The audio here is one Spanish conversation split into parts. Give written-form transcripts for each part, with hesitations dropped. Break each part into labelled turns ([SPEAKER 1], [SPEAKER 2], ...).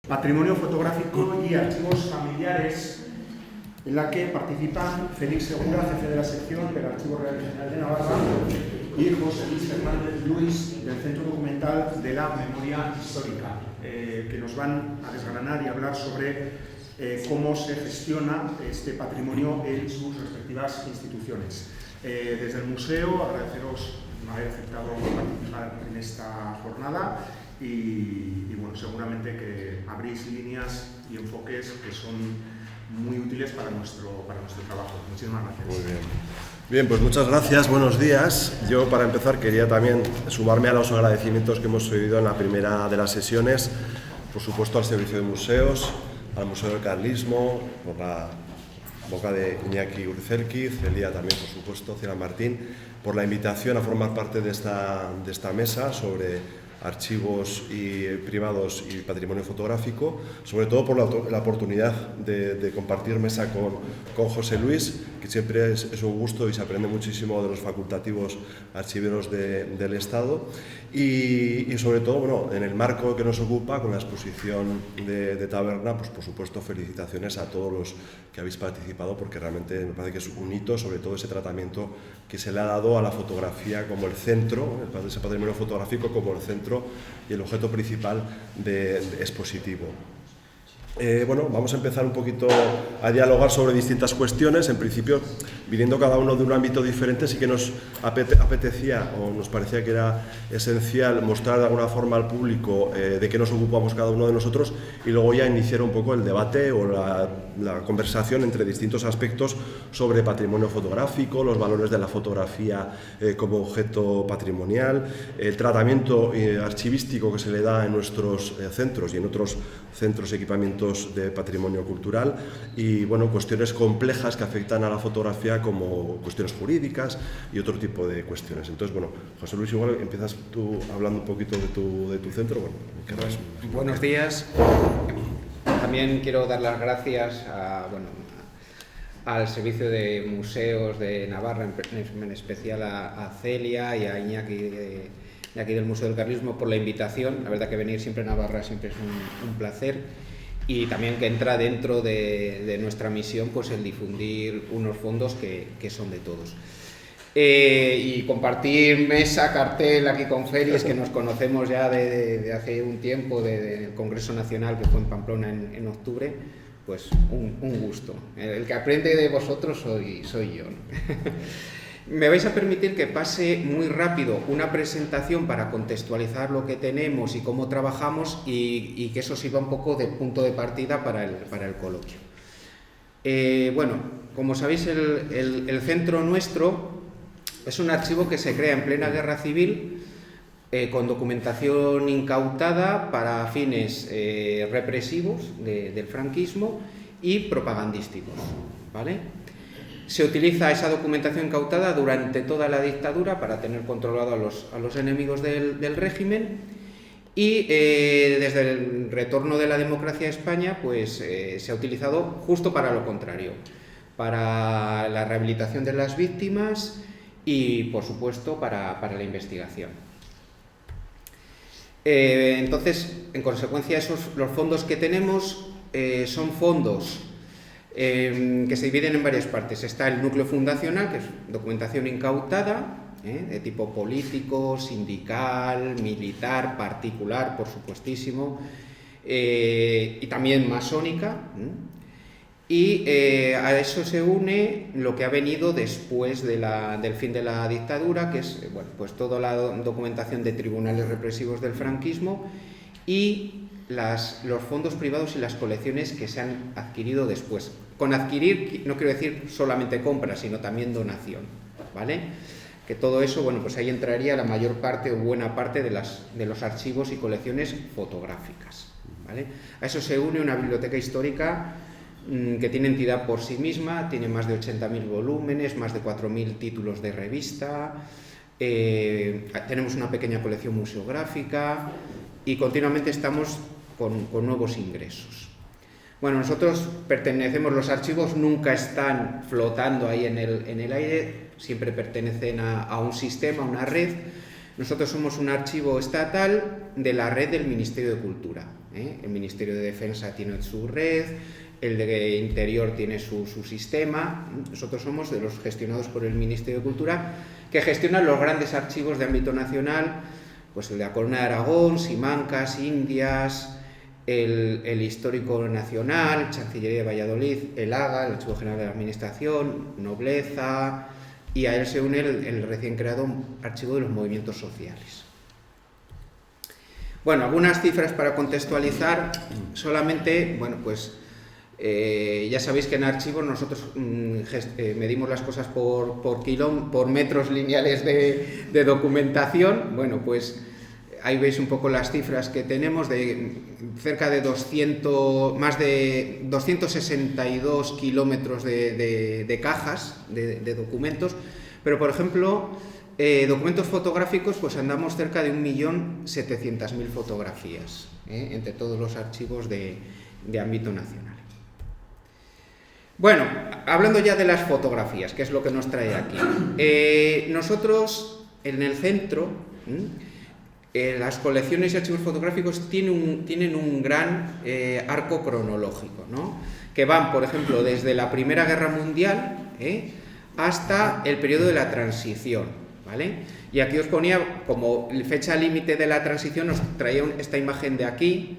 [SPEAKER 1] Patrimonio fotográfico y archivos familiares, en la que participan Félix Segura, jefe de la sección del Archivo Real General de Navarra, y José Luis Fernández Luis, del Centro Documental de la Memoria Histórica, que nos van a desgranar y hablar sobre cómo se gestiona este patrimonio en sus respectivas instituciones. Desde el museo, agradeceros haber aceptado participar en esta jornada y bueno, seguramente que abrís líneas y enfoques que son muy útiles para nuestro trabajo. Muchísimas gracias.
[SPEAKER 2] Muy bien. Bien, pues muchas gracias, buenos días. Yo, para empezar, quería también sumarme a los agradecimientos que hemos oído en la primera de las sesiones, por supuesto al Servicio de Museos, al Museo del Carlismo, por la boca de Iñaki Urzelki, Celia también, por supuesto, Ciela Martín, por la invitación a formar parte de esta mesa sobre archivos privados y patrimonio fotográfico, sobre todo por la oportunidad de compartir mesa con José Luis, que siempre es un gusto y se aprende muchísimo de los facultativos archiveros del Estado, y sobre todo, bueno, en el marco que nos ocupa, con la exposición de Taberna, pues por supuesto felicitaciones a todos los que habéis participado, porque realmente me parece que es un hito, sobre todo ese tratamiento que se le ha dado a la fotografía como el centro, ese patrimonio fotográfico como el centro y el objeto principal expositivo. Bueno, vamos a empezar un poquito a dialogar sobre distintas cuestiones. En principio, viniendo cada uno de un ámbito diferente, sí que nos apetecía o nos parecía que era esencial mostrar de alguna forma al público de qué nos ocupamos cada uno de nosotros y luego ya iniciar un poco el debate o la conversación entre distintos aspectos sobre patrimonio fotográfico, los valores de la fotografía como objeto patrimonial, el tratamiento archivístico que se le da en nuestros centros y en otros centros y equipamientos de patrimonio cultural, y bueno, cuestiones complejas que afectan a la fotografía como cuestiones jurídicas y otro tipo de cuestiones. Entonces, bueno, José Luis, igual empiezas tú hablando un poquito de tu centro. Bueno,
[SPEAKER 3] buenos días. También quiero dar las gracias al Servicio de Museos de Navarra, en especial a Celia y a Iñaki de aquí del Museo del Carlismo por la invitación. La verdad que venir siempre a Navarra siempre es un placer, y también que entra dentro de nuestra misión pues el difundir unos fondos que son de todos. Y compartir mesa, cartel aquí con Félix, que nos conocemos ya de hace un tiempo, del Congreso Nacional que fue en Pamplona en octubre, pues un gusto. El que aprende de vosotros soy yo, ¿no? Me vais a permitir que pase muy rápido una presentación para contextualizar lo que tenemos y cómo trabajamos, y que eso sirva un poco de punto de partida para el coloquio. Bueno, como sabéis, el centro nuestro es un archivo que se crea en plena guerra civil, con documentación incautada para fines represivos del franquismo y propagandísticos, ¿vale? Se utiliza esa documentación incautada durante toda la dictadura para tener controlado a los enemigos del régimen, y desde el retorno de la democracia a España pues se ha utilizado justo para lo contrario, para la rehabilitación de las víctimas y, por supuesto, para la investigación. Entonces, en consecuencia, los fondos que tenemos son fondos que se dividen en varias partes. Está el núcleo fundacional, que es documentación incautada, de tipo político, sindical, militar, particular, por supuestísimo, y también masónica. Y a eso se une lo que ha venido después del fin de la dictadura, que es pues toda la documentación de tribunales represivos del franquismo y los fondos privados y las colecciones que se han adquirido después. Con adquirir no quiero decir solamente compra, sino también donación, ¿vale? Que todo eso, bueno, pues ahí entraría la mayor parte o buena parte de los archivos y colecciones fotográficas, ¿vale? A eso se une una biblioteca histórica que tiene entidad por sí misma, tiene más de 80.000 volúmenes, más de 4.000 títulos de revista, tenemos una pequeña colección museográfica y continuamente estamos con nuevos ingresos. Bueno, nosotros pertenecemos, los archivos nunca están flotando ahí en el aire, siempre pertenecen a un sistema, a una red. Nosotros somos un archivo estatal de la red del Ministerio de Cultura, El Ministerio de Defensa tiene su red, el de Interior tiene su sistema. Nosotros somos de los gestionados por el Ministerio de Cultura, que gestionan los grandes archivos de ámbito nacional, pues el de la Corona de Aragón, Simancas, Indias, el Histórico Nacional, Chancillería de Valladolid, el AGA, el Archivo General de la Administración, Nobleza, y a él se une el recién creado Archivo de los Movimientos Sociales. Bueno, algunas cifras para contextualizar, solamente, bueno, pues ya sabéis que en archivos nosotros medimos las cosas por metros lineales de documentación. Bueno, pues ahí veis un poco las cifras que tenemos, de cerca de más de 262 kilómetros de cajas de documentos, pero por ejemplo, documentos fotográficos, pues andamos cerca de 1.700.000 fotografías, entre todos los archivos de ámbito nacional. Bueno, hablando ya de las fotografías, que es lo que nos trae aquí. Nosotros, en el centro, las colecciones y archivos fotográficos tienen un gran arco cronológico, ¿no? Que van, por ejemplo, desde la Primera Guerra Mundial hasta el periodo de la Transición, ¿vale? Y aquí os ponía, como fecha límite de la Transición, os traía esta imagen de aquí,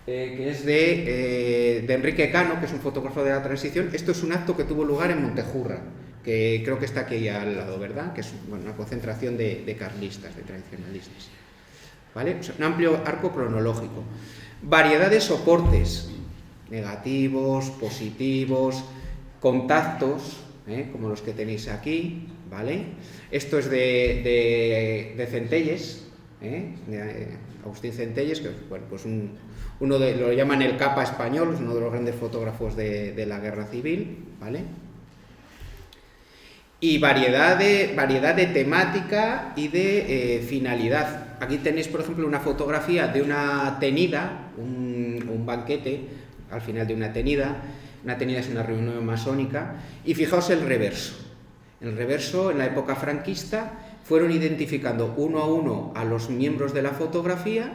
[SPEAKER 3] que es de Enrique Cano, que es un fotógrafo de la Transición. Esto es un acto que tuvo lugar en Montejurra, que creo que está aquí al lado, ¿verdad? Que es una concentración de carlistas, de tradicionalistas, ¿vale? O sea, un amplio arco cronológico. Variedad de soportes, negativos, positivos, contactos, como los que tenéis aquí, ¿vale? Esto es de Centelles, de Agustín Centelles, que bueno, pues lo llaman el Capa español, es uno de los grandes fotógrafos de la Guerra Civil, ¿vale? Y variedad de temática y de finalidad. Aquí tenéis, por ejemplo, una fotografía de una tenida, un banquete al final de una tenida. Una tenida es una reunión masónica. Y fijaos el reverso. El reverso, en la época franquista, fueron identificando uno a uno a los miembros de la fotografía,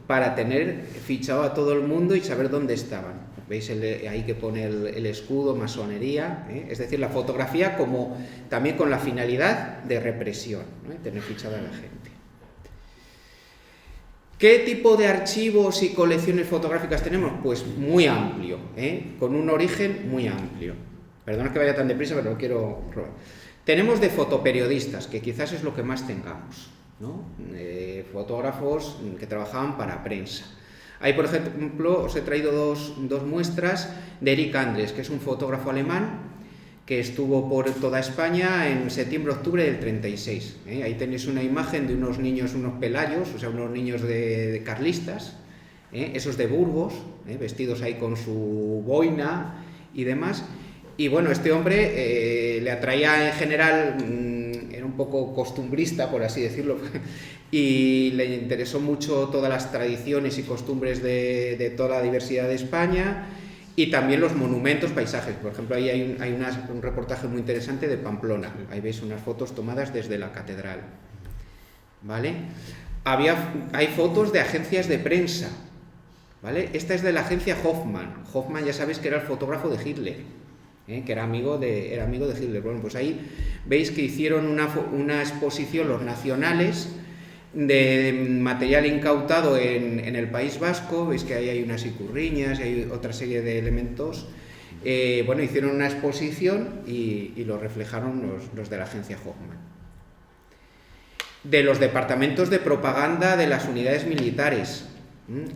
[SPEAKER 3] para tener fichado a todo el mundo y saber dónde estaban. Veis ahí que pone el escudo, masonería, es decir, la fotografía como también con la finalidad de represión, tener fichada a la gente. ¿Qué tipo de archivos y colecciones fotográficas tenemos? Pues muy amplio, con un origen muy amplio. Perdona que vaya tan deprisa, pero no quiero robar. Tenemos de fotoperiodistas, que quizás es lo que más tengamos, ¿no? Fotógrafos que trabajaban para prensa. Ahí, por ejemplo, os he traído dos muestras de Eric Andres, que es un fotógrafo alemán que estuvo por toda España en septiembre-octubre del 36. Ahí tenéis una imagen de unos niños, unos pelayos, o sea, unos niños de carlistas, esos de Burgos, vestidos ahí con su boina y demás. Y bueno, este hombre le atraía en general, era un poco costumbrista, por así decirlo, y le interesó mucho todas las tradiciones y costumbres de toda la diversidad de España, y también los monumentos, paisajes. Por ejemplo, ahí hay un reportaje muy interesante de Pamplona. Ahí veis unas fotos tomadas desde la catedral, ¿vale? Hay fotos de agencias de prensa, ¿vale? Esta es de la agencia Hoffmann. Hoffmann, ya sabéis que era el fotógrafo de Hitler, que era amigo de Hitler. Bueno, pues ahí veis que hicieron una exposición los nacionales de material incautado en el País Vasco. Veis que ahí hay unas icurriñas y hay otra serie de elementos. Bueno, hicieron una exposición y lo reflejaron los de la agencia Hoffmann. De los departamentos de propaganda de las unidades militares.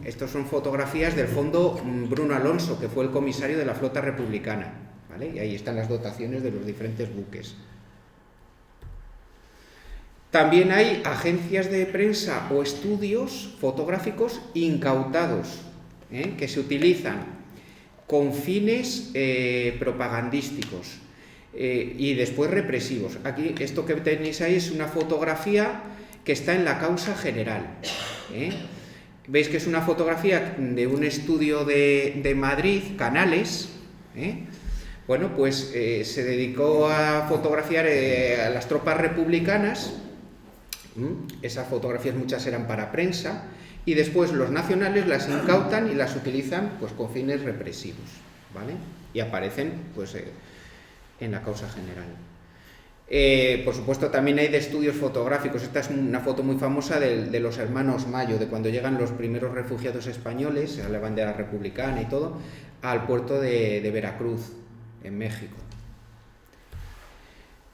[SPEAKER 3] Estos son fotografías del fondo Bruno Alonso, que fue el comisario de la flota republicana, ¿vale? Y ahí están las dotaciones de los diferentes buques. También hay agencias de prensa o estudios fotográficos incautados, que se utilizan con fines propagandísticos y después represivos. Aquí, esto que tenéis ahí es una fotografía que está en la causa general. Veis que es una fotografía de un estudio de Madrid, Canales. Bueno, pues se dedicó a fotografiar a las tropas republicanas. Esas fotografías muchas eran para prensa, y después los nacionales las incautan y las utilizan pues con fines represivos, ¿vale? Y aparecen pues en la causa general. Por supuesto también hay de estudios fotográficos. Esta es una foto muy famosa de los hermanos Mayo, de cuando llegan los primeros refugiados españoles a la bandera republicana y todo, al puerto de Veracruz, en México.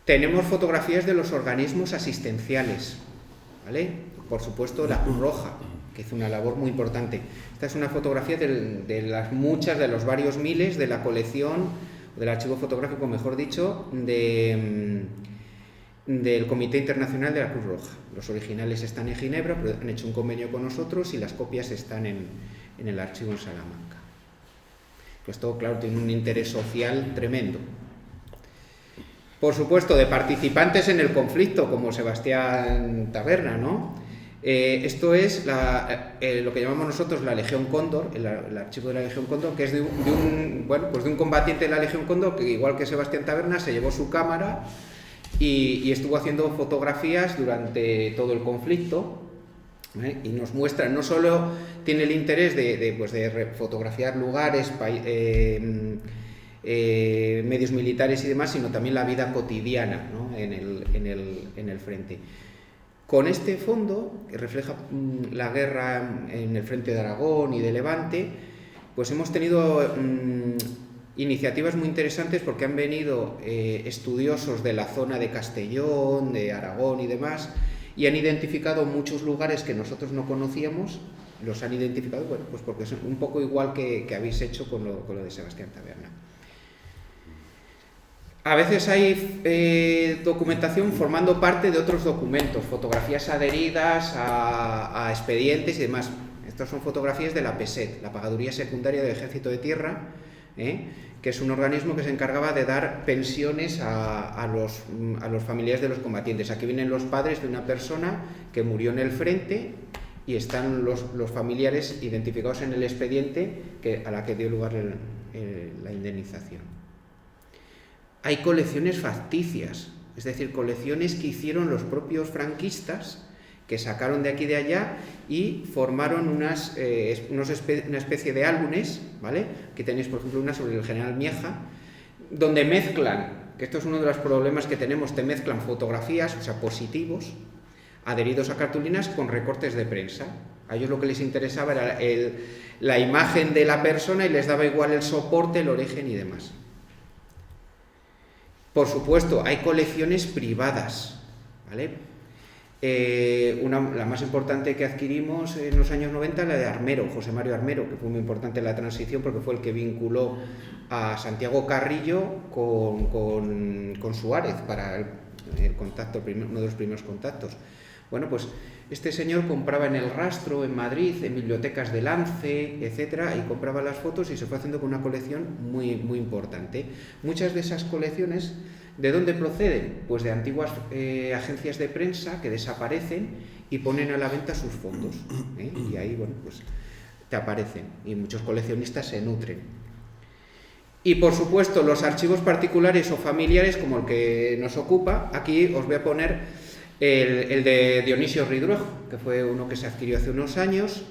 [SPEAKER 3] Tenemos fotografías de los organismos asistenciales, ¿vale? Por supuesto la Cruz Roja, que hizo una labor muy importante. Esta es una fotografía de las muchas, de los varios miles de la colección, del archivo fotográfico, mejor dicho, del Comité Internacional de la Cruz Roja. Los originales están en Ginebra, pero han hecho un convenio con nosotros y las copias están en el archivo en Salamanca. Pues todo, claro, tiene un interés social tremendo. Por supuesto, de participantes en el conflicto, como Sebastián Taberna, ¿no? Esto es lo que llamamos nosotros la Legión Cóndor, el archivo de la Legión Cóndor, que es de un combatiente de la Legión Cóndor que, igual que Sebastián Taberna, se llevó su cámara y estuvo haciendo fotografías durante todo el conflicto, ¿eh? Y nos muestra, no solo tiene el interés de fotografiar lugares, medios militares y demás, sino también la vida cotidiana, ¿no? en el frente. Con este fondo, que refleja la guerra en el frente de Aragón y de Levante, pues hemos tenido iniciativas muy interesantes porque han venido estudiosos de la zona de Castellón, de Aragón y demás, y han identificado muchos lugares que nosotros no conocíamos, los han identificado, bueno, pues porque es un poco igual que habéis hecho con lo de Sebastián Taberna. A veces hay documentación formando parte de otros documentos, fotografías adheridas a expedientes y demás. Estas son fotografías de la PSET, la Pagaduría Secundaria del Ejército de Tierra, que es un organismo que se encargaba de dar pensiones a los familiares de los combatientes. Aquí vienen los padres de una persona que murió en el frente y están los familiares identificados en el expediente a la que dio lugar la indemnización. Hay colecciones facticias, es decir, colecciones que hicieron los propios franquistas, que sacaron de aquí y de allá y formaron una especie de álbumes, ¿vale? Aquí tenéis, por ejemplo, una sobre el general Mieja, donde mezclan, que esto es uno de los problemas que tenemos, te mezclan fotografías, o sea, positivos, adheridos a cartulinas con recortes de prensa. A ellos lo que les interesaba era la imagen de la persona y les daba igual el soporte, el origen y demás. Por supuesto, hay colecciones privadas, ¿vale? La más importante que adquirimos en los años 90, la de Armero, José Mario Armero, que fue muy importante en la transición porque fue el que vinculó a Santiago Carrillo con Suárez para el contacto, uno de los primeros contactos. Bueno, pues este señor compraba en El Rastro, en Madrid, en bibliotecas de Lance, etcétera, y compraba las fotos y se fue haciendo con una colección muy, muy importante. Muchas de esas colecciones, ¿de dónde proceden? Pues de antiguas agencias de prensa que desaparecen y ponen a la venta sus fondos, ¿eh? Y ahí, bueno, pues te aparecen y muchos coleccionistas se nutren. Y por supuesto, los archivos particulares o familiares, como el que nos ocupa, aquí os voy a poner el de Dionisio Ridruejo, que fue uno que se adquirió hace unos años,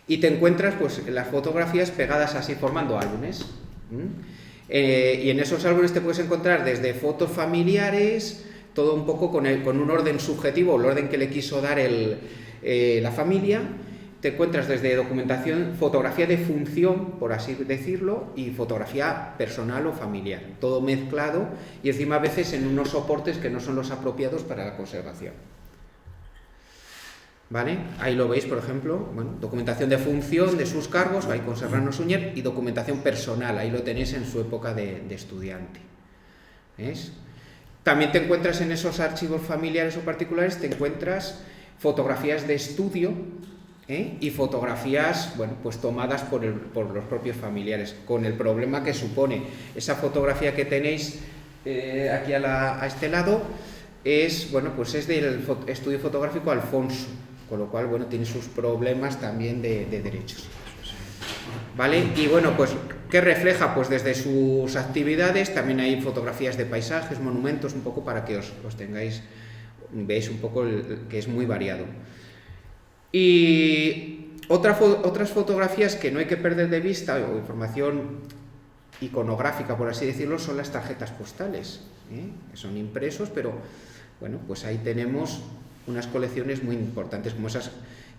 [SPEAKER 3] y te encuentras pues las fotografías pegadas así formando álbumes. Y en esos álbumes te puedes encontrar desde fotos familiares, todo un poco con un orden subjetivo, el orden que le quiso dar la familia. Te encuentras desde documentación, fotografía de función, por así decirlo, y fotografía personal o familiar, todo mezclado y encima a veces en unos soportes que no son los apropiados para la conservación. ¿Vale? Ahí lo veis, por ejemplo, bueno, documentación de función de sus cargos, ahí con Serrano Suñer, y documentación personal, ahí lo tenéis en su época de estudiante. ¿Ves? También te encuentras en esos archivos familiares o particulares, te encuentras fotografías de estudio, y fotografías, bueno, pues tomadas por los propios familiares, con el problema que supone. Esa fotografía que tenéis aquí a este lado es, bueno, pues es del estudio fotográfico Alfonso, con lo cual, bueno, tiene sus problemas también de derechos. ¿Vale? Y bueno, pues, ¿qué refleja? Pues desde sus actividades también hay fotografías de paisajes, monumentos, un poco para que os tengáis, veáis un poco que es muy variado. Y otras fotografías que no hay que perder de vista, o información iconográfica, por así decirlo, son las tarjetas postales, que son impresos, pero bueno, pues ahí tenemos unas colecciones muy importantes, como esa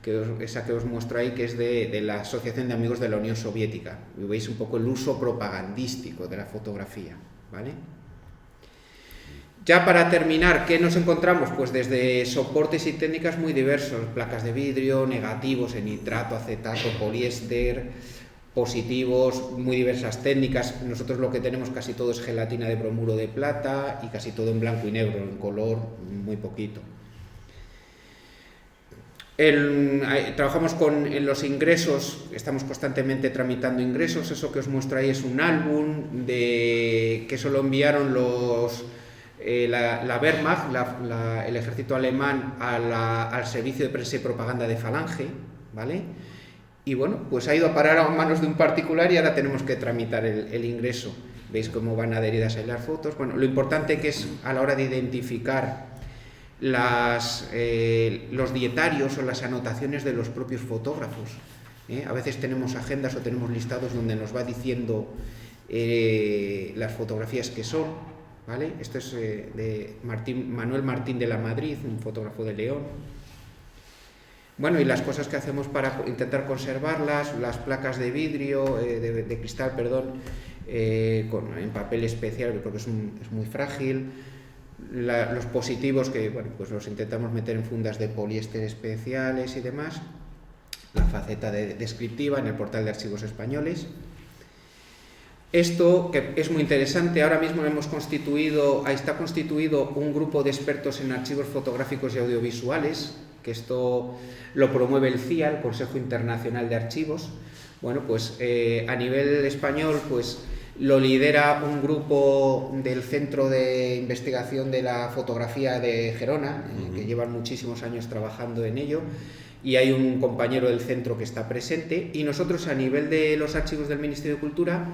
[SPEAKER 3] que os muestro ahí, que es de la Asociación de Amigos de la Unión Soviética. Y veis un poco el uso propagandístico de la fotografía, ¿vale? Ya para terminar, ¿qué nos encontramos? Pues desde soportes y técnicas muy diversos, placas de vidrio, negativos en nitrato, acetato, poliéster, positivos, muy diversas técnicas. Nosotros lo que tenemos casi todo es gelatina de bromuro de plata y casi todo en blanco y negro, en color muy poquito. Trabajamos en los ingresos, estamos constantemente tramitando ingresos. Eso que os muestro ahí es un álbum que eso lo enviaron la Wehrmacht, el ejército alemán, al servicio de prensa y propaganda de Falange, ¿vale? Y bueno, pues ha ido a parar a manos de un particular y ahora tenemos que tramitar el ingreso. Veis cómo van adheridas ahí las fotos. Bueno, lo importante que es a la hora de identificar los dietarios o las anotaciones de los propios fotógrafos. A veces tenemos agendas o tenemos listados donde nos va diciendo las fotografías que son, ¿vale? Esto es de Manuel Martín de la Madrid, un fotógrafo de León. Bueno, y las cosas que hacemos para intentar conservarlas, las placas de vidrio, de cristal, perdón, en papel especial, porque es muy frágil. Los positivos que, bueno, pues los intentamos meter en fundas de poliéster especiales y demás. La faceta descriptiva en el portal de archivos españoles. Esto, que es muy interesante, ahora mismo está constituido un grupo de expertos en archivos fotográficos y audiovisuales, que esto lo promueve el CIA, el Consejo Internacional de Archivos. Bueno, pues a nivel español, pues lo lidera un grupo del Centro de Investigación de la Fotografía de Gerona, que llevan muchísimos años trabajando en ello, y hay un compañero del centro que está presente, y nosotros a nivel de los archivos del Ministerio de Cultura,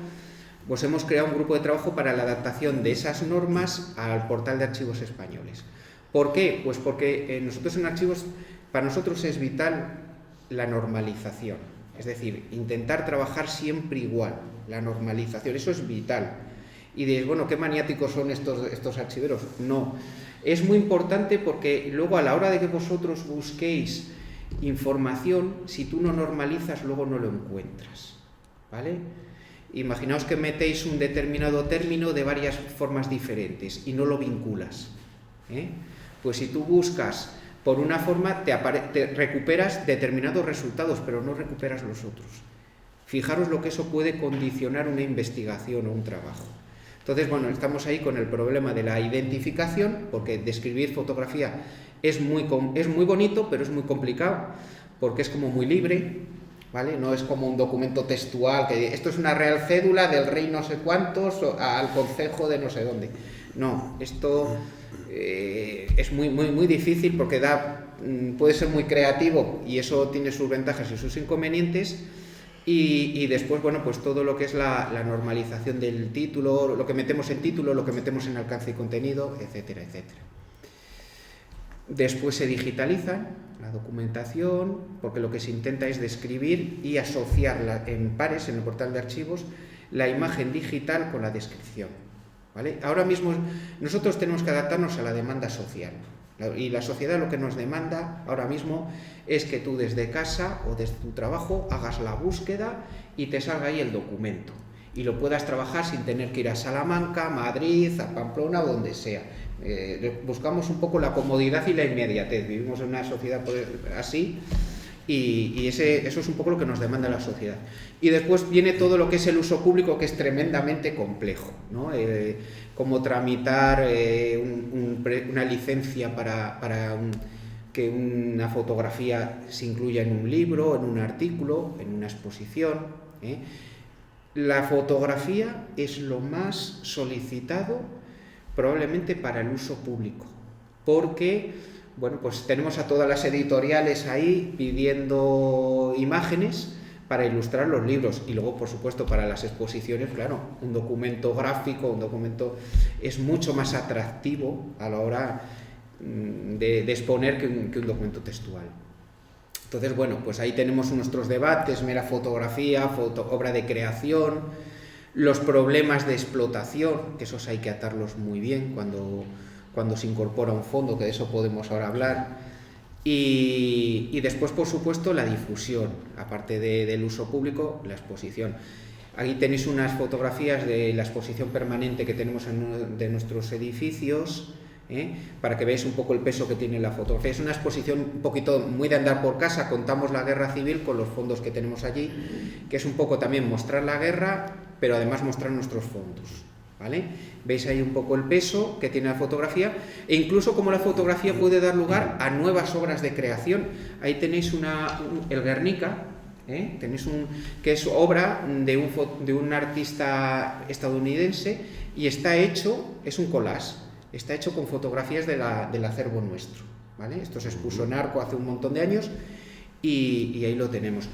[SPEAKER 3] pues hemos creado un grupo de trabajo para la adaptación de esas normas al portal de archivos españoles. ¿Por qué? Pues porque nosotros en archivos, para nosotros es vital la normalización, es decir, intentar trabajar siempre igual, la normalización, eso es vital. Y diréis, bueno, ¿qué maniáticos son estos archiveros? No, es muy importante porque luego a la hora de que vosotros busquéis información, si tú no normalizas, luego no lo encuentras, ¿vale? Imaginaos que metéis un determinado término de varias formas diferentes y no lo vinculas, Pues si tú buscas por una forma, te recuperas determinados resultados, pero no recuperas los otros. Fijaros lo que eso puede condicionar una investigación o un trabajo. Entonces, bueno, estamos ahí con el problema de la identificación, porque describir fotografía es muy bonito, pero es muy complicado, porque es como muy libre, ¿vale? No es como un documento textual, que esto es una real cédula del rey no sé cuántos al concejo de no sé dónde. No, esto es muy difícil porque puede ser muy creativo y eso tiene sus ventajas y sus inconvenientes. Y después, bueno, pues todo lo que es la normalización del título, lo que metemos en título, lo que metemos en alcance y contenido, etcétera, etcétera. Después se digitaliza la documentación, porque lo que se intenta es describir y asociar en pares, en el portal de archivos, la imagen digital con la descripción, ¿vale? Ahora mismo nosotros tenemos que adaptarnos a la demanda social. Y la sociedad lo que nos demanda ahora mismo es que tú desde casa o desde tu trabajo hagas la búsqueda y te salga ahí el documento. Y lo puedas trabajar sin tener que ir a Salamanca, a Madrid, a Pamplona o donde sea. Buscamos un poco la comodidad y la inmediatez. Vivimos en una sociedad así y eso es un poco lo que nos demanda la sociedad. Y después viene todo lo que es el uso público, que es tremendamente complejo, ¿no? Cómo tramitar una licencia para que una fotografía se incluya en un libro, en un artículo, en una exposición. La fotografía es lo más solicitado probablemente para el uso público, porque bueno, pues tenemos a todas las editoriales ahí pidiendo imágenes para ilustrar los libros y luego, por supuesto, para las exposiciones, claro, un documento gráfico, es mucho más atractivo a la hora de exponer que un documento textual. Entonces, bueno, pues ahí tenemos nuestros debates, mera fotografía, obra de creación, los problemas de explotación, que esos hay que atarlos muy bien cuando se incorpora un fondo, que de eso podemos ahora hablar, y después, por supuesto, la difusión, aparte del uso público, la exposición. Aquí tenéis unas fotografías de la exposición permanente que tenemos en uno de nuestros edificios, para que veáis un poco el peso que tiene la fotografía. Es una exposición un poquito muy de andar por casa, contamos la guerra civil con los fondos que tenemos allí, que es un poco también mostrar la guerra, pero además mostrar nuestros fondos, ¿vale? Veis ahí un poco el peso que tiene la fotografía e incluso cómo la fotografía puede dar lugar a nuevas obras de creación. Ahí tenéis el Guernica, tenéis que es obra de un artista estadounidense y está hecho, es un collage, está hecho con fotografías del acervo nuestro, ¿vale? Esto se expuso en Arco hace un montón de años y ahí lo tenemos.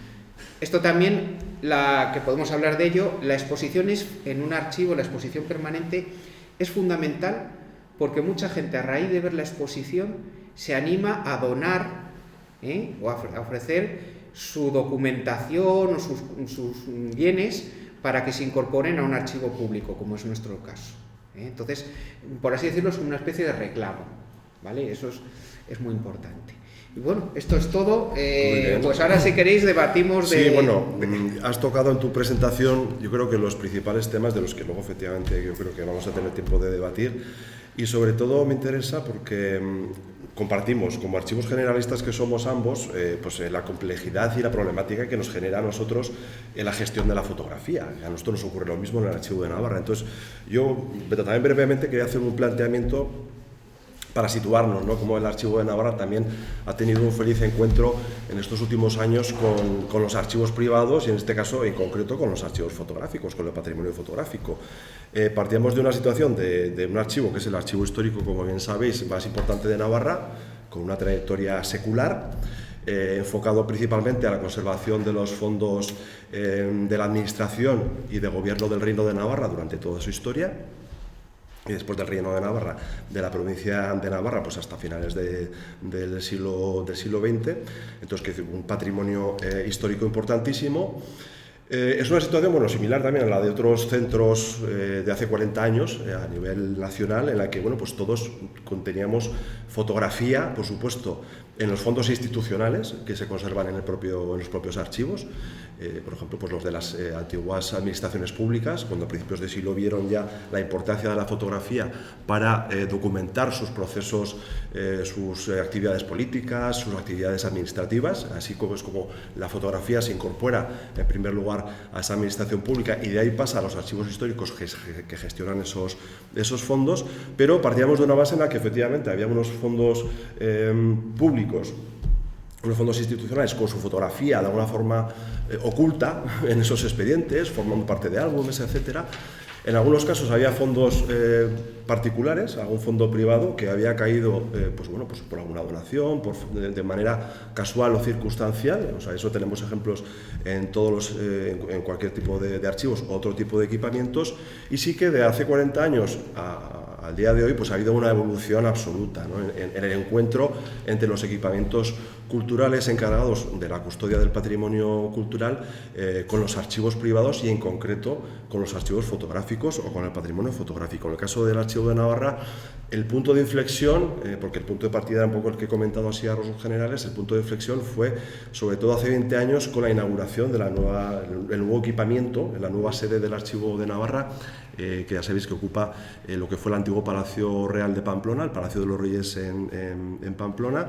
[SPEAKER 3] Esto también, que podemos hablar de ello, la exposición es en un archivo, la exposición permanente es fundamental porque mucha gente a raíz de ver la exposición se anima a donar o a ofrecer su documentación o sus bienes para que se incorporen a un archivo público, como es nuestro caso. Entonces, por así decirlo, es una especie de reclamo, ¿vale? Eso es muy importante. Y bueno, esto es todo. Pues ahora, si queréis, debatimos de...
[SPEAKER 2] Sí, bueno, has tocado en tu presentación, yo creo que los principales temas de los que luego efectivamente yo creo que vamos a tener tiempo de debatir, y sobre todo me interesa porque compartimos, como archivos generalistas que somos ambos, pues la complejidad y la problemática que nos genera a nosotros en la gestión de la fotografía. A nosotros nos ocurre lo mismo en el Archivo de Navarra. Entonces, yo también brevemente quería hacer un planteamiento para situarnos, ¿no? Como el Archivo de Navarra también ha tenido un feliz encuentro en estos últimos años con los archivos privados y en este caso en concreto con los archivos fotográficos, con el patrimonio fotográfico. Partíamos de una situación de un archivo que es el archivo histórico, como bien sabéis, más importante de Navarra, con una trayectoria secular, enfocado principalmente a la conservación de los fondos de la administración y de gobierno del Reino de Navarra durante toda su historia, y después del Reino de Navarra, de la provincia de Navarra, pues hasta finales del siglo XX. Entonces, que un patrimonio histórico importantísimo. Es una situación, bueno, similar también a la de otros centros de hace 40 años a nivel nacional, en la que, bueno, pues todos conteníamos fotografía, por supuesto, en los fondos institucionales que se conservan en los propios archivos, por ejemplo, pues los de las antiguas administraciones públicas, cuando a principios de siglo vieron ya la importancia de la fotografía para documentar sus procesos, sus actividades políticas, sus actividades administrativas, así como es como la fotografía se incorpora en primer lugar a esa administración pública y de ahí pasa a los archivos históricos que gestionan esos fondos, pero partíamos de una base en la que efectivamente había unos fondos públicos, unos fondos institucionales con su fotografía de alguna forma oculta en esos expedientes, formando parte de álbumes, etcétera. En algunos casos había fondos particulares, algún fondo privado que había caído pues por alguna donación, de manera casual o circunstancial. O sea, eso tenemos ejemplos en en cualquier tipo de archivos, otro tipo de equipamientos, y sí que de hace 40 años al día de hoy pues ha habido una evolución absoluta, ¿no? en el encuentro entre los equipamientos culturales encargados de la custodia del patrimonio cultural con los archivos privados y en concreto con los archivos fotográficos o con el patrimonio fotográfico. En el caso del Archivo de Navarra, el punto de inflexión, porque el punto de partida era un poco el que he comentado así a rasgos generales, el punto de inflexión fue sobre todo hace 20 años con la inauguración del nuevo equipamiento, en la nueva sede del Archivo de Navarra, que ya sabéis que ocupa lo que fue el antiguo Palacio Real de Pamplona, el Palacio de los Reyes en Pamplona,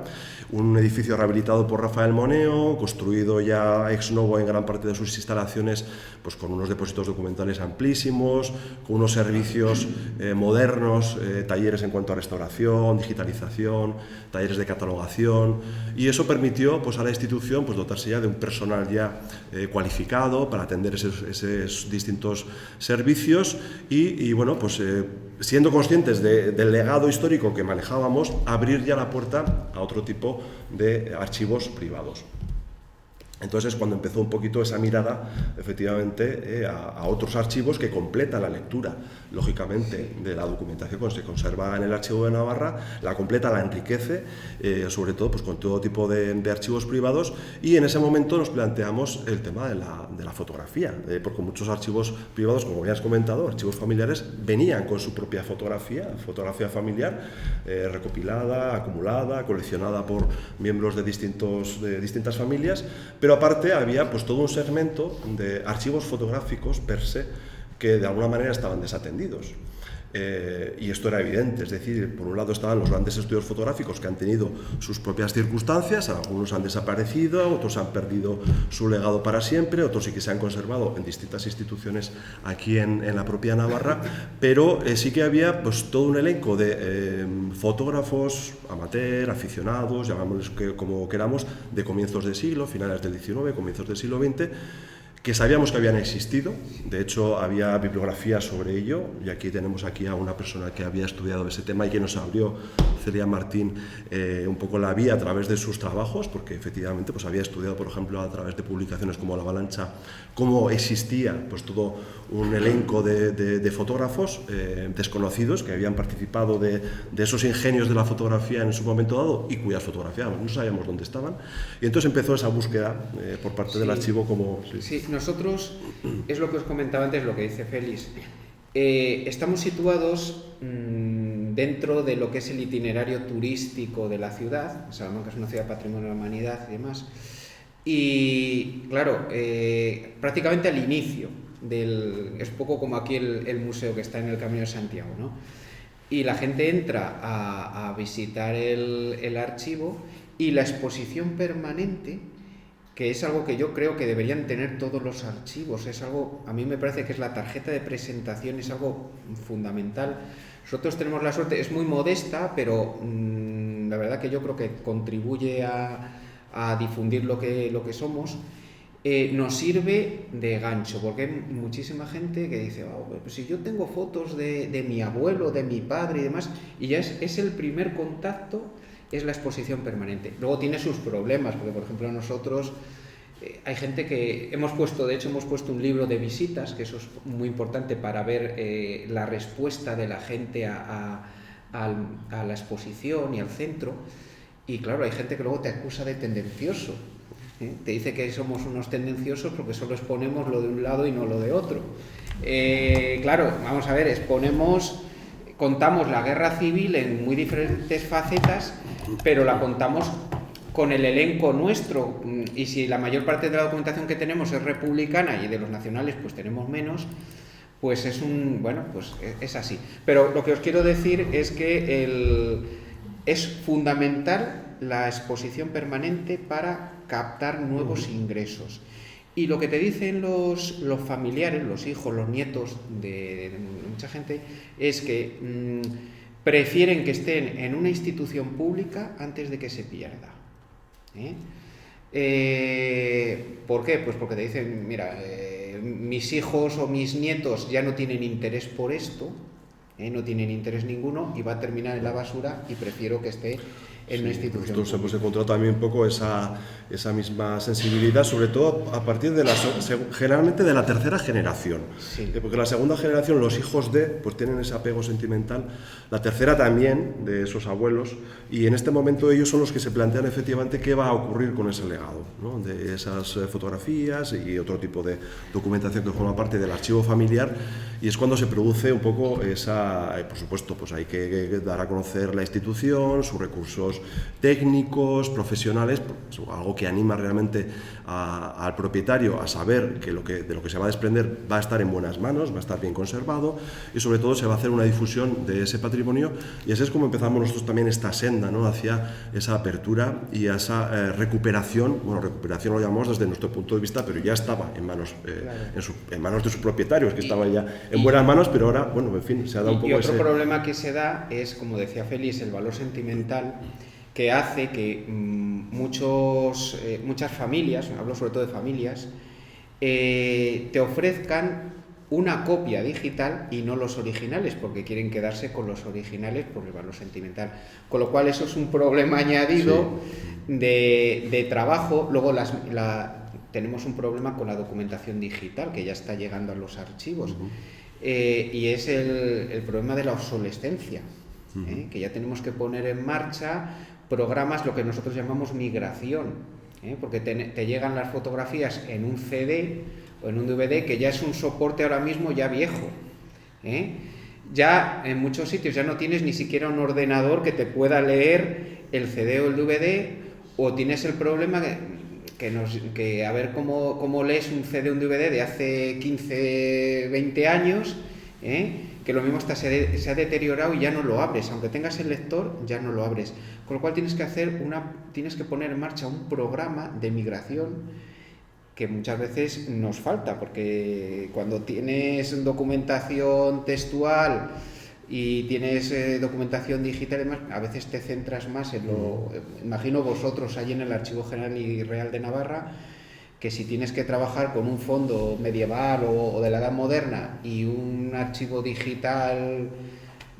[SPEAKER 2] un edificio rehabilitado por Rafael Moneo, construido ya ex novo en gran parte de sus instalaciones, pues con unos depósitos documentales amplísimos, con unos servicios modernos, talleres en cuanto a restauración, digitalización, talleres de catalogación, y eso permitió pues a la institución pues dotarse ya de un personal ya cualificado para atender esos distintos servicios y bueno, pues siendo conscientes del legado histórico que manejábamos, abrir ya la puerta a otro tipo de archivos privados. Entonces es cuando empezó un poquito esa mirada, efectivamente, a otros archivos que completan la lectura, lógicamente, de la documentación que se conserva en el Archivo de Navarra, la completa, la enriquece, sobre todo pues, con todo tipo de archivos privados, y en ese momento nos planteamos el tema de la fotografía, porque muchos archivos privados, como ya has comentado, archivos familiares, venían con su propia fotografía familiar, recopilada, acumulada, coleccionada por miembros de distintas familias, pero aparte había pues todo un segmento de archivos fotográficos per se que de alguna manera estaban desatendidos. Y esto era evidente, es decir, por un lado estaban los grandes estudios fotográficos que han tenido sus propias circunstancias, algunos han desaparecido, otros han perdido su legado para siempre, otros sí que se han conservado en distintas instituciones aquí en la propia Navarra, pero sí que había pues todo un elenco de fotógrafos amateur, aficionados, llamámosles como queramos, de comienzos de siglo, finales del XIX, comienzos del siglo XX, que sabíamos que habían existido. De hecho había bibliografía sobre ello, y aquí tenemos a una persona que había estudiado ese tema y que nos abrió, Celia Martín, un poco la vía a través de sus trabajos, porque efectivamente pues había estudiado, por ejemplo, a través de publicaciones como La Avalancha, cómo existía pues todo un elenco de fotógrafos desconocidos que habían participado de esos ingenios de la fotografía en su momento dado y cuyas fotografías no sabíamos dónde estaban, y entonces empezó esa búsqueda por parte del archivo como...
[SPEAKER 3] Sí, nosotros, es lo que os comentaba antes, lo que dice Félix, estamos situados dentro de lo que es el itinerario turístico de la ciudad. Salamanca es una ciudad patrimonio de la humanidad y demás, y claro, prácticamente al inicio es un poco como aquí el museo que está en el Camino de Santiago, ¿no? Y la gente entra a visitar el archivo, y la exposición permanente, que es algo que yo creo que deberían tener todos los archivos, es algo, a mí me parece que es la tarjeta de presentación, es algo fundamental. Nosotros tenemos la suerte, es muy modesta, pero la verdad que yo creo que contribuye a difundir lo que somos. Nos sirve de gancho, porque hay muchísima gente que dice, pues si yo tengo fotos de mi abuelo, de mi padre y demás, y ya es el primer contacto, es la exposición permanente. Luego tiene sus problemas, porque por ejemplo nosotros hay gente que hemos puesto un libro de visitas, que eso es muy importante para ver la respuesta de la gente a la exposición y al centro, y claro, hay gente que luego te acusa de tendencioso. Te dice que somos unos tendenciosos porque solo exponemos lo de un lado y no lo de otro. Claro, vamos a ver, contamos la guerra civil en muy diferentes facetas, pero la contamos con el elenco nuestro, y si la mayor parte de la documentación que tenemos es republicana y de los nacionales pues tenemos menos, pues es así. Pero lo que os quiero decir es que es fundamental la exposición permanente para captar nuevos ingresos. Y lo que te dicen los familiares, los hijos, los nietos de mucha gente, es que prefieren que estén en una institución pública antes de que se pierda. ¿Por qué? Pues porque te dicen, mira, mis hijos o mis nietos ya no tienen interés por esto, no tienen interés ninguno, y va a terminar en la basura, y prefiero que esté en una institución.
[SPEAKER 2] Nosotros hemos encontrado también un poco esa misma sensibilidad, sobre todo a partir de generalmente de la tercera generación.
[SPEAKER 3] Sí.
[SPEAKER 2] Porque la segunda generación, los hijos pues tienen ese apego sentimental, la tercera también, de esos abuelos, y en este momento ellos son los que se plantean efectivamente qué va a ocurrir con ese legado, ¿no? De esas fotografías y otro tipo de documentación que forma parte del archivo familiar, y es cuando se produce un poco por supuesto, pues hay que dar a conocer la institución, sus recursos técnicos, profesionales, pues algo que anima realmente al propietario a saber que de lo que se va a desprender va a estar en buenas manos, va a estar bien conservado, y sobre todo se va a hacer una difusión de ese patrimonio, y así es como empezamos nosotros también esta senda, ¿no? Hacia esa apertura y a esa recuperación. Bueno, recuperación lo llamamos desde nuestro punto de vista, pero ya estaba en manos, en manos de sus propietarios, que estaban ya en buenas manos, pero ahora, bueno, en fin, se ha dado un poco
[SPEAKER 3] otro problema que se da es, como decía Félix, el valor sentimental, que hace que muchas familias, hablo sobre todo de familias, te ofrezcan una copia digital y no los originales, porque quieren quedarse con los originales por el valor sentimental. Con lo cual eso es un problema añadido de trabajo. Luego tenemos un problema con la documentación digital que ya está llegando a los archivos. Y es el problema de la obsolescencia, que ya tenemos que poner en marcha programas, lo que nosotros llamamos migración, porque te llegan las fotografías en un CD o en un DVD, que ya es un soporte ahora mismo ya viejo. Ya en muchos sitios ya no tienes ni siquiera un ordenador que te pueda leer el CD o el DVD, o tienes el problema que a ver cómo lees un CD o un DVD de hace 15, 20 años, que lo mismo se ha deteriorado y ya no lo abres, aunque tengas el lector ya no lo abres, con lo cual tienes que poner en marcha un programa de migración que muchas veces nos falta, porque cuando tienes documentación textual y tienes documentación digital y demás, a veces te centras más en lo... Imagino vosotros allí en el Archivo General y Real de Navarra, que si tienes que trabajar con un fondo medieval o de la Edad Moderna y un archivo digital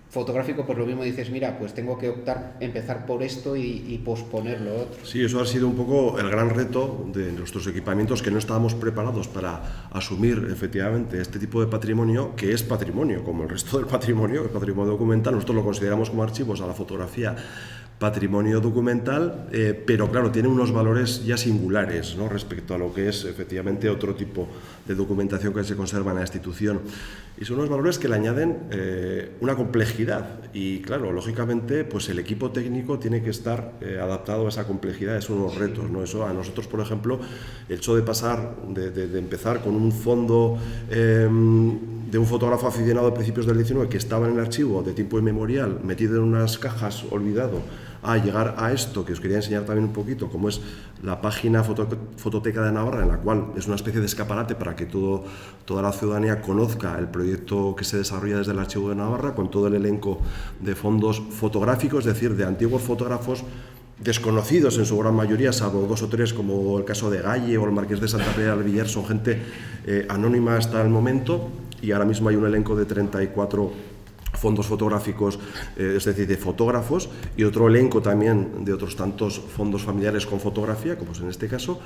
[SPEAKER 3] fotográfico, pues lo mismo dices, mira, pues tengo que empezar por esto y posponer lo otro.
[SPEAKER 2] Sí, eso ha sido un poco el gran reto de nuestros equipamientos, que no estábamos preparados para asumir efectivamente este tipo de patrimonio, que es patrimonio, como el resto del patrimonio, el patrimonio documental. Nosotros lo consideramos como archivos, a la fotografía patrimonio documental, pero claro, tiene unos valores ya singulares, ¿no?, respecto a lo que es efectivamente otro tipo de documentación que se conserva en la institución. Y son unos valores que le añaden una complejidad y, claro, lógicamente, pues el equipo técnico tiene que estar adaptado a esa complejidad, son unos retos, ¿no? Eso a nosotros, por ejemplo, el hecho de pasar, de empezar con un fondo de un fotógrafo aficionado de principios del 19 que estaba en el archivo de tiempo inmemorial, metido en unas cajas, olvidado, a llegar a esto que os quería enseñar también un poquito, como es la página Fototeca de Navarra, en la cual es una especie de escaparate para que toda la ciudadanía conozca el proyecto que se desarrolla desde el Archivo de Navarra, con todo el elenco de fondos fotográficos, es decir, de antiguos fotógrafos desconocidos en su gran mayoría, salvo 2 o 3 como el caso de Galle o el Marqués de Santa María del Villar, son gente anónima hasta el momento, y ahora mismo hay un elenco de 34 fondos fotográficos, es decir, de fotógrafos, y otro elenco también de otros tantos fondos familiares con fotografía, como es en este caso,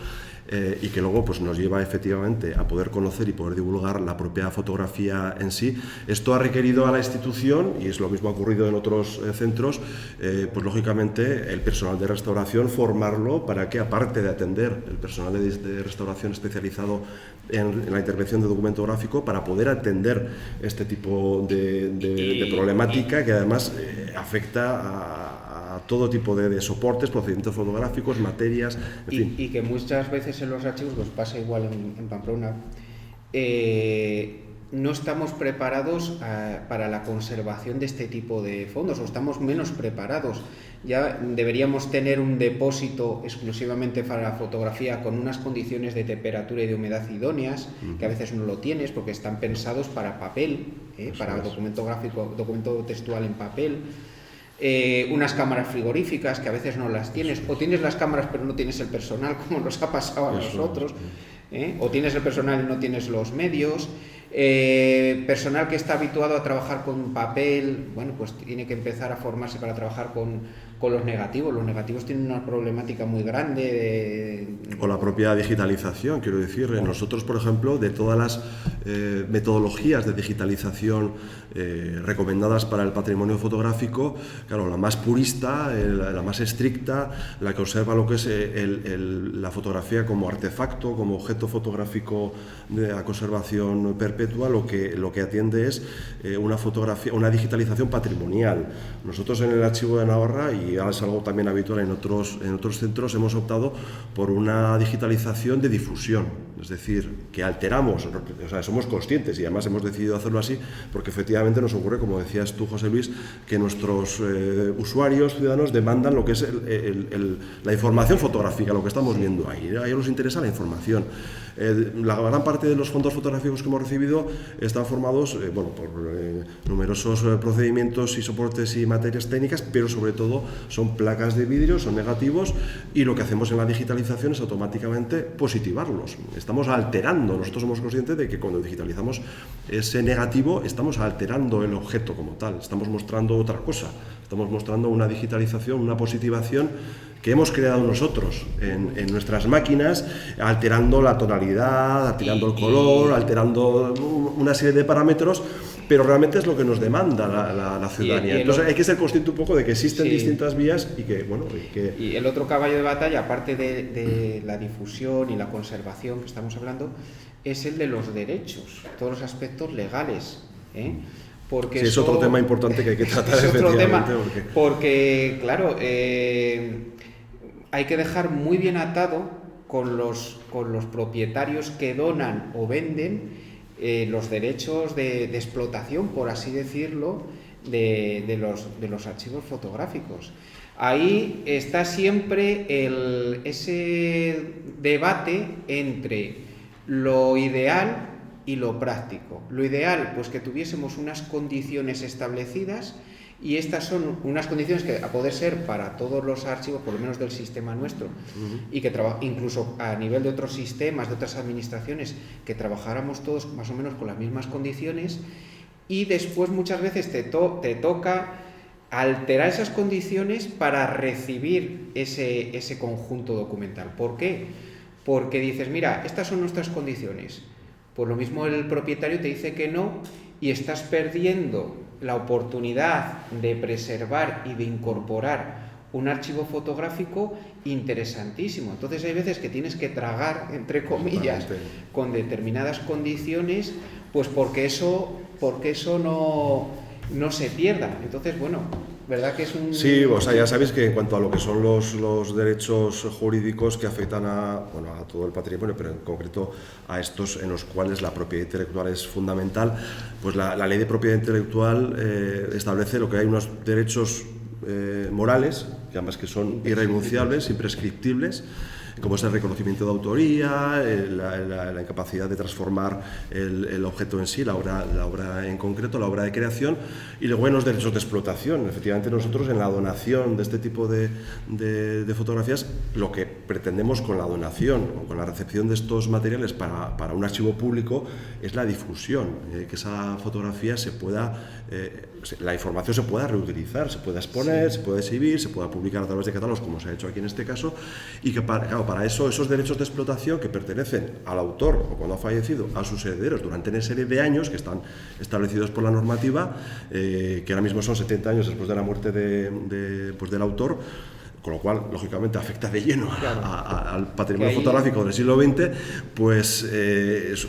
[SPEAKER 2] y que luego pues, nos lleva efectivamente a poder conocer y poder divulgar la propia fotografía en sí. Esto ha requerido a la institución, y es lo mismo ha ocurrido en otros centros, pues lógicamente el personal de restauración, formarlo para que, aparte de atender el personal de restauración especializado en la intervención de documento gráfico, para poder atender este tipo de problemática que además afecta a todo tipo de soportes, procedimientos fotográficos, materias, en fin.
[SPEAKER 3] Y que muchas veces en los archivos, pues pasa igual en Pamplona, no estamos preparados para la conservación de este tipo de fondos, o estamos menos preparados. Ya deberíamos tener un depósito exclusivamente para la fotografía con unas condiciones de temperatura y de humedad idóneas, que a veces no lo tienes porque están pensados para papel, para documento gráfico, documento textual en papel. Unas cámaras frigoríficas que a veces no las tienes, o tienes las cámaras pero no tienes el personal, como nos ha pasado a nosotros, o tienes el personal y no tienes los medios. Personal que está habituado a trabajar con papel, bueno, pues tiene que empezar a formarse para trabajar con los negativos. Los negativos tienen una problemática muy grande.
[SPEAKER 2] O la propia digitalización, quiero decir. Nosotros, por ejemplo, de todas las metodologías de digitalización recomendadas para el patrimonio fotográfico, claro, la más purista, la más estricta, la que observa lo que es la fotografía como artefacto, como objeto fotográfico de la conservación perpetua, lo que atiende es una digitalización patrimonial. Nosotros en el Archivo de Navarra, y ahora es algo también habitual en otros centros, hemos optado por una digitalización de difusión, es decir, que alteramos, o sea, somos conscientes y además hemos decidido hacerlo así porque efectivamente nos ocurre, como decías tú, José Luis, que nuestros usuarios, ciudadanos, demandan lo que es la información fotográfica, lo que estamos viendo ahí. A ellos les interesa la información. La gran parte de los fondos fotográficos que hemos recibido están formados por numerosos procedimientos y soportes y materias técnicas, pero sobre todo son placas de vidrio, son negativos, y lo que hacemos en la digitalización es automáticamente positivarlos. Estamos alterando, nosotros somos conscientes de que cuando digitalizamos ese negativo estamos alterando el objeto como tal, estamos mostrando otra cosa, estamos mostrando una digitalización, una positivación que hemos creado nosotros en nuestras máquinas, alterando la tonalidad, alterando el color, alterando una serie de parámetros, pero realmente es lo que nos demanda la ciudadanía. Entonces hay que ser consciente un poco de que existen distintas vías y que, bueno...
[SPEAKER 3] Y el otro caballo de batalla, aparte de la difusión y la conservación que estamos hablando, es el de los derechos, todos los aspectos legales, ¿eh? Porque
[SPEAKER 2] sí, es otro tema importante que hay que tratar,
[SPEAKER 3] es otro tema,
[SPEAKER 2] porque
[SPEAKER 3] claro, hay que dejar muy bien atado con los propietarios que donan o venden los derechos de explotación, por así decirlo, de los archivos fotográficos. Ahí está siempre ese debate entre lo ideal y lo práctico. Lo ideal, pues que tuviésemos unas condiciones establecidas, y estas son unas condiciones que a poder ser para todos los archivos, por lo menos del sistema nuestro, y que incluso a nivel de otros sistemas, de otras administraciones, que trabajáramos todos más o menos con las mismas condiciones, y después muchas veces te toca alterar esas condiciones para recibir ese conjunto documental. ¿Por qué? Porque dices, mira, estas son nuestras condiciones. Pues lo mismo el propietario te dice que no, y estás perdiendo la oportunidad de preservar y de incorporar un archivo fotográfico interesantísimo. Entonces hay veces que tienes que tragar, entre comillas, con determinadas condiciones, pues porque eso no se pierda. Entonces, bueno, ¿verdad que es un...?
[SPEAKER 2] Sí, o sea, ya sabéis que en cuanto a lo que son los derechos jurídicos que afectan a todo el patrimonio, pero en concreto a estos en los cuales la propiedad intelectual es fundamental, pues la ley de propiedad intelectual establece lo que hay unos derechos morales, que además que son irrenunciables, imprescriptibles, como es el reconocimiento de autoría, la incapacidad de transformar el objeto en sí, la obra en concreto, la obra de creación, y luego en los derechos de explotación. Efectivamente, nosotros en la donación de este tipo de fotografías, lo que pretendemos con la donación o con la recepción de estos materiales para un archivo público es la difusión, que esa fotografía la información se pueda reutilizar, se pueda exponer, se pueda exhibir, se pueda publicar a través de catálogos, como se ha hecho aquí en este caso, y que para eso esos derechos de explotación que pertenecen al autor o cuando ha fallecido a sus herederos durante una serie de años que están establecidos por la normativa, que ahora mismo son 70 años después de la muerte del autor, con lo cual, lógicamente, afecta de lleno al patrimonio fotográfico del siglo XX, pues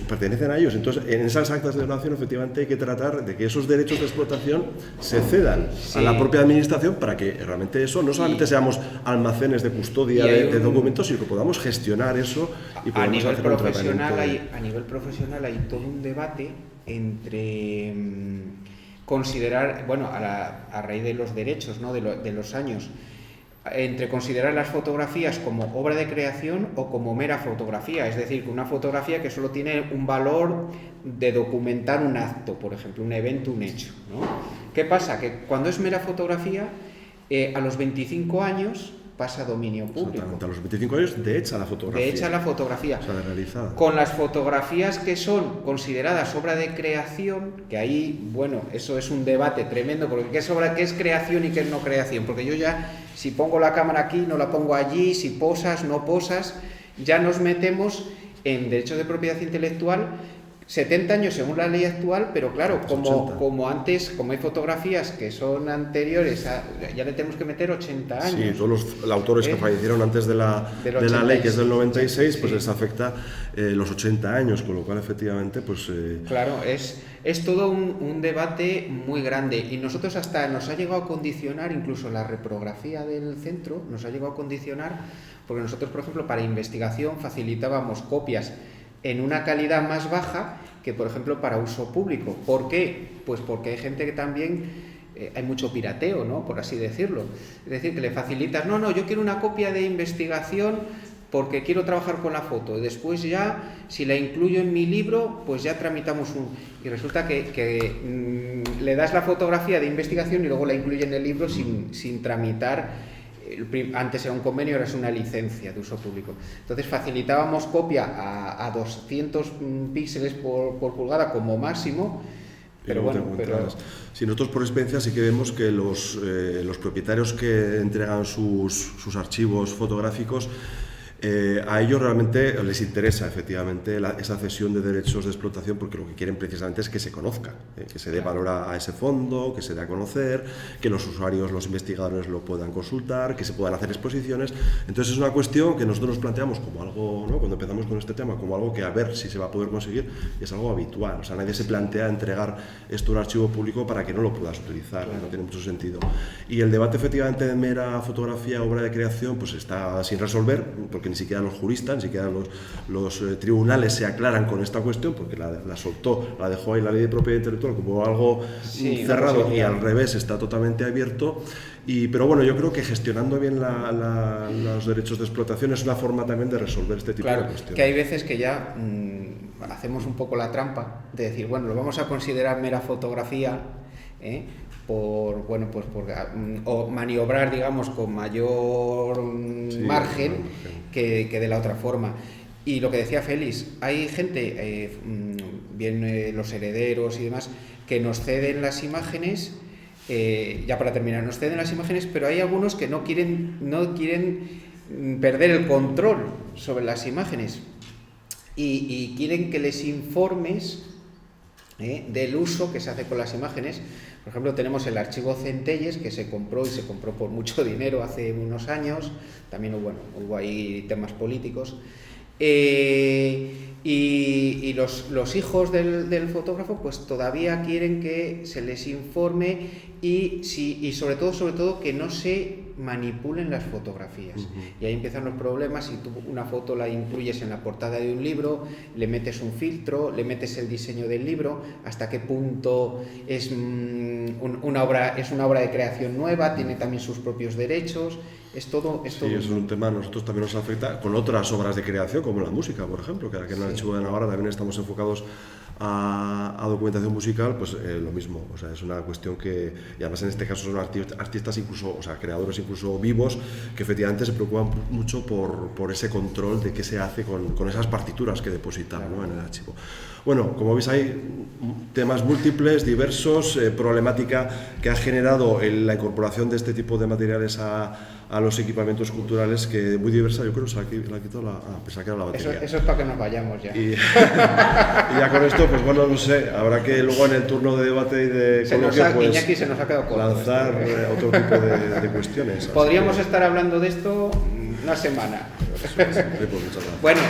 [SPEAKER 2] pertenecen a ellos. Entonces, en esas actas de donación, efectivamente, hay que tratar de que esos derechos de explotación se cedan a la propia administración para que realmente eso, no solamente seamos almacenes de custodia de documentos, sino que podamos gestionar eso y podamos hacer un tratamiento.
[SPEAKER 3] A nivel profesional hay todo un debate entre considerar, bueno, a raíz de los derechos, ¿no?, de los años, entre considerar las fotografías como obra de creación o como mera fotografía, es decir, que una fotografía que solo tiene un valor de documentar un acto, por ejemplo, un evento, un hecho, ¿no? ¿Qué pasa? Que cuando es mera fotografía, a los 25 años pasa a dominio público.
[SPEAKER 2] A los 25 años de hecha la fotografía.
[SPEAKER 3] De hecha la fotografía.
[SPEAKER 2] O sea, de realizada.
[SPEAKER 3] Con las fotografías que son consideradas obra de creación, que ahí, bueno, eso es un debate tremendo, porque ¿qué es creación y qué es no creación? Porque yo ya, si pongo la cámara aquí, no la pongo allí, si posas, no posas, ya nos metemos en derechos de propiedad intelectual. 70 años según la ley actual, pero claro, como antes, como hay fotografías que son anteriores, ya le tenemos que meter 80 años.
[SPEAKER 2] Sí, todos los autores que fallecieron antes de la ley, que es del 96, pues les afecta los 80 años, con lo cual efectivamente, pues...
[SPEAKER 3] Claro, es todo un debate muy grande, y nosotros hasta nos ha llegado a condicionar, incluso la reprografía del centro, nos ha llegado a condicionar, porque nosotros, por ejemplo, para investigación facilitábamos copias en una calidad más baja que, por ejemplo, para uso público. ¿Por qué? Pues porque hay gente que también, hay mucho pirateo, ¿no?, por así decirlo. Es decir, que le facilitas, no, yo quiero una copia de investigación porque quiero trabajar con la foto, y después ya, si la incluyo en mi libro, pues ya tramitamos y resulta que le das la fotografía de investigación y luego la incluye en el libro sin tramitar. Antes era un convenio, ahora es una licencia de uso público. Entonces facilitábamos copia a 200 píxeles por pulgada como máximo, Pero bueno,
[SPEAKER 2] Si nosotros por experiencia sí que vemos que los propietarios que entregan sus archivos fotográficos, a ellos realmente les interesa efectivamente esa cesión de derechos de explotación, porque lo que quieren precisamente es que se conozca, que se dé valor a ese fondo, que se dé a conocer, que los usuarios, los investigadores lo puedan consultar, que se puedan hacer exposiciones. Entonces es una cuestión que nosotros nos planteamos como algo, ¿no?, cuando empezamos con este tema, como algo que a ver si se va a poder conseguir, y es algo habitual. O sea, nadie se plantea entregar esto a un archivo público para que no lo puedas utilizar, no tiene mucho sentido. Y el debate efectivamente de mera fotografía, obra de creación, pues está sin resolver, porque ni siquiera los juristas, ni siquiera los tribunales se aclaran con esta cuestión, porque la dejó ahí la ley de propiedad intelectual como algo cerrado, y al revés está totalmente abierto. Pero bueno, yo creo que gestionando bien los derechos de explotación es una forma también de resolver este tipo de cuestiones.
[SPEAKER 3] Que hay veces que ya hacemos un poco la trampa de decir, bueno, lo vamos a considerar mera fotografía, o maniobrar, digamos, con mayor margen que de la otra forma. Y lo que decía Félix, hay gente, bien los herederos y demás, que nos ceden las imágenes, ya para terminar, nos ceden las imágenes, pero hay algunos que no quieren perder el control sobre las imágenes y quieren que les informes del uso que se hace con las imágenes. Por ejemplo, tenemos el archivo Centelles, que se compró por mucho dinero hace unos años. También hubo ahí temas políticos. Y los hijos del fotógrafo pues todavía quieren que se les informe y sobre todo que no se manipulen las fotografías. Y ahí empiezan los problemas. Si tú una foto la incluyes en la portada de un libro, le metes un filtro, le metes el diseño del libro, hasta qué punto es una obra de creación nueva, tiene también sus propios derechos. Eso
[SPEAKER 2] es un tema, a nosotros también nos afecta con otras obras de creación, como la música, por ejemplo, que aquí en el Archivo de Navarra también estamos enfocados a documentación musical, pues lo mismo. O sea, es una cuestión que, y además en este caso son artistas incluso, o sea, creadores incluso vivos, que efectivamente se preocupan mucho por ese control de qué se hace con esas partituras que depositan, ¿no?, en el archivo. Bueno, como veis hay temas múltiples, diversos, problemática que ha generado la incorporación de este tipo de materiales a los equipamientos culturales, que muy diversa. Yo creo que se la ha quitado pensaba que era la batería.
[SPEAKER 3] Eso es para que nos vayamos ya.
[SPEAKER 2] Y ya con esto, pues bueno, no sé, habrá que luego en el turno de debate y de coloquio, pues,
[SPEAKER 3] Iñaki se nos ha quedado corto,
[SPEAKER 2] lanzar otro tipo de cuestiones.
[SPEAKER 3] Podríamos estar hablando de esto una semana.
[SPEAKER 2] Pues muchas gracias.
[SPEAKER 3] Bueno.